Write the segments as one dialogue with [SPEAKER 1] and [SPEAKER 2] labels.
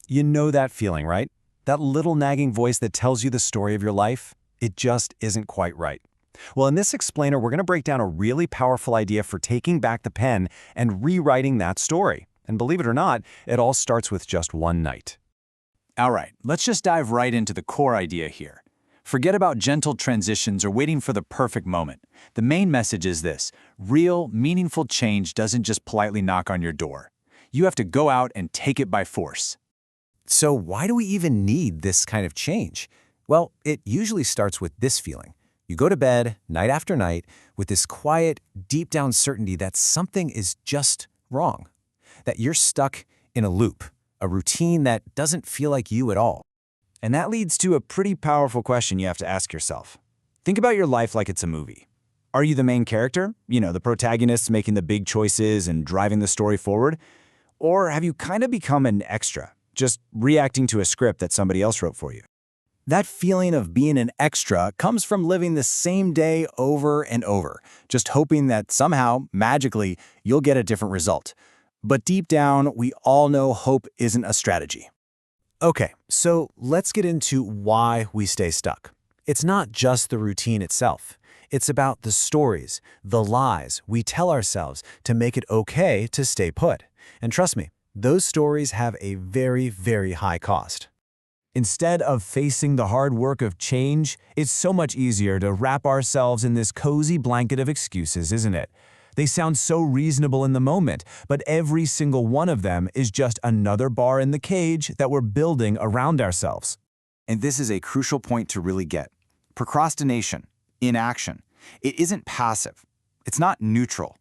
[SPEAKER 1] You know that feeling, right? That little nagging voice that tells you the story of your life? It just isn't quite right. Well, in this explainer, we're going to break down a really powerful idea for taking back the pen and rewriting that story. And believe it or not, it all starts with just one night.
[SPEAKER 2] All right, let's just dive right into the core idea here. Forget about gentle transitions or waiting for the perfect moment. The main message is this: real, meaningful change doesn't just politely knock on your door. You have to go out and take it by force.
[SPEAKER 1] So why do we even need this kind of change? Well, it usually starts with this feeling. You go to bed night after night with this quiet, deep down certainty that something is just wrong, that you're stuck in a loop, a routine that doesn't feel like you at all.
[SPEAKER 2] And that leads to a pretty powerful question you have to ask yourself. Think about your life like it's a movie. Are you the main character? The protagonist making the big choices and driving the story forward? Or have you kind of become an extra, just reacting to a script that somebody else wrote for you? That feeling of being an extra comes from living the same day over and over, just hoping that somehow, magically, you'll get a different result. But deep down, we all know hope isn't a strategy.
[SPEAKER 1] Okay, so let's get into why we stay stuck. It's not just the routine itself. It's about the stories, the lies we tell ourselves to make it okay to stay put. And trust me, those stories have a very, very high cost. Instead of facing the hard work of change, it's so much easier to wrap ourselves in this cozy blanket of excuses, isn't it? They sound so reasonable in the moment, but every single one of them is just another bar in the cage that we're building around ourselves.
[SPEAKER 2] And this is a crucial point to really get. Procrastination, inaction, it isn't passive. It's not neutral.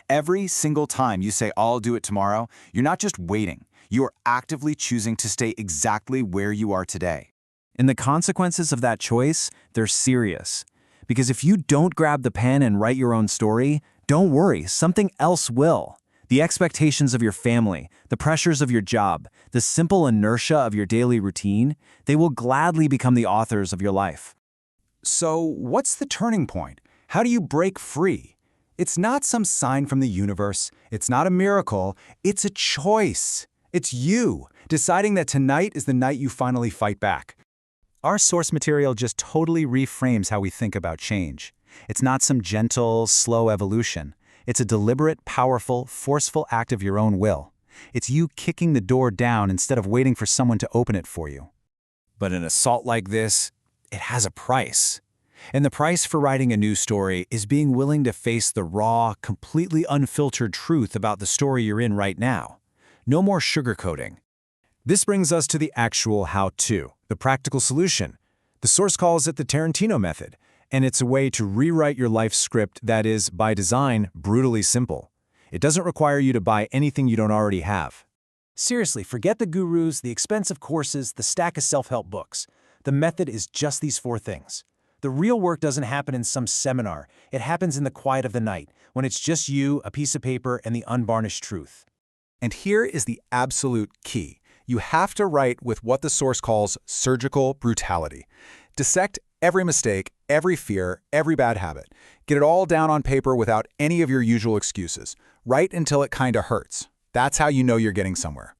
[SPEAKER 2] Every single time you say, "I'll do it tomorrow," you're not just waiting. You are actively choosing to stay exactly where you are today.
[SPEAKER 1] And the consequences of that choice, they're serious. Because if you don't grab the pen and write your own story, don't worry, something else will. The expectations of your family, the pressures of your job, the simple inertia of your daily routine, they will gladly become the authors of your life.
[SPEAKER 2] So, what's the turning point? How do you break free? It's not some sign from the universe. It's not a miracle. It's a choice. It's you deciding that tonight is the night you finally fight back. Our source material just totally reframes how we think about change. It's not some gentle, slow evolution. It's a deliberate, powerful, forceful act of your own will. It's you kicking the door down instead of waiting for someone to open it for you. But an assault like this, it has a price. And the price for writing a new story is being willing to face the raw, completely unfiltered truth about the story you're in right now. No more sugarcoating. This brings us to the actual how-to, the practical solution. The source calls it the Tarantino method, and it's a way to rewrite your life script that is, by design, brutally simple. It doesn't require you to buy anything you don't already have. Seriously, forget the gurus, the expensive courses, the stack of self-help books. The method is just these 4 things. The real work doesn't happen in some seminar. It happens in the quiet of the night, when it's just you, a piece of paper, and the unvarnished truth.
[SPEAKER 3] And here is the absolute key. You have to write with what the source calls surgical brutality. Dissect every mistake, every fear, every bad habit. Get it all down on paper without any of your usual excuses. Write until it kinda hurts. That's how you know you're getting somewhere.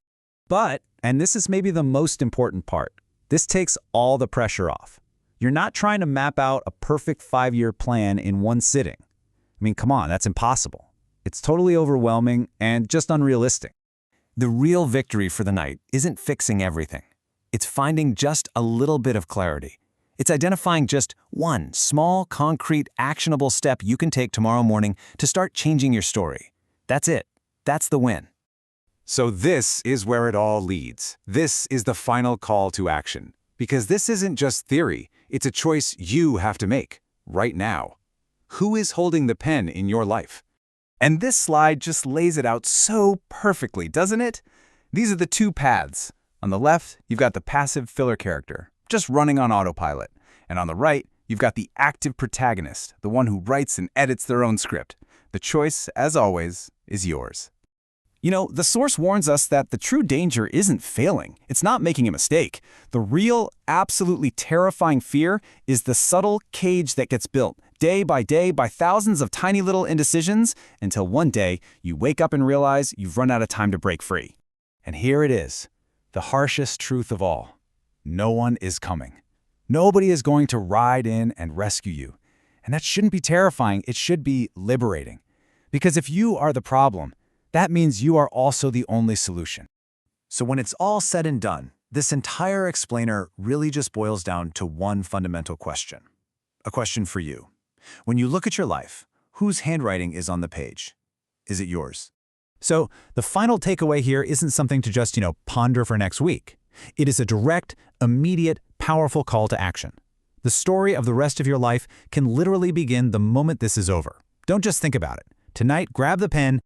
[SPEAKER 1] But, and this is maybe the most important part, this takes all the pressure off. You're not trying to map out a perfect 5-year plan in one sitting. I mean, come on, that's impossible. It's totally overwhelming and just unrealistic. The real victory for the night isn't fixing everything. It's finding just a little bit of clarity. It's identifying just one small, concrete, actionable step you can take tomorrow morning to start changing your story. That's it. That's the win.
[SPEAKER 3] So this is where it all leads. This is the final call to action. Because this isn't just theory, it's a choice you have to make, right now. Who is holding the pen in your life? And this slide just lays it out so perfectly, doesn't it? These are the 2 paths. On the left, you've got the passive filler character, just running on autopilot. And on the right, you've got the active protagonist, the one who writes and edits their own script. The choice, as always, is yours.
[SPEAKER 2] The source warns us that the true danger isn't failing. It's not making a mistake. The real, absolutely terrifying fear is the subtle cage that gets built, day by thousands of tiny little indecisions, until one day you wake up and realize you've run out of time to break free. And here it is. the harshest truth of all. No one is coming. Nobody is going to ride in and rescue you. And that shouldn't be terrifying, it should be liberating. Because if you are the problem, that means you are also the only solution.
[SPEAKER 1] So when it's all said and done, this entire explainer really just boils down to one fundamental question. A question for you. When you look at your life, whose handwriting is on the page? Is it yours? So the final takeaway here isn't something to just, ponder for next week. It is a direct, immediate, powerful call to action. The story of the rest of your life can literally begin the moment this is over. Don't just think about it. Tonight, grab the pen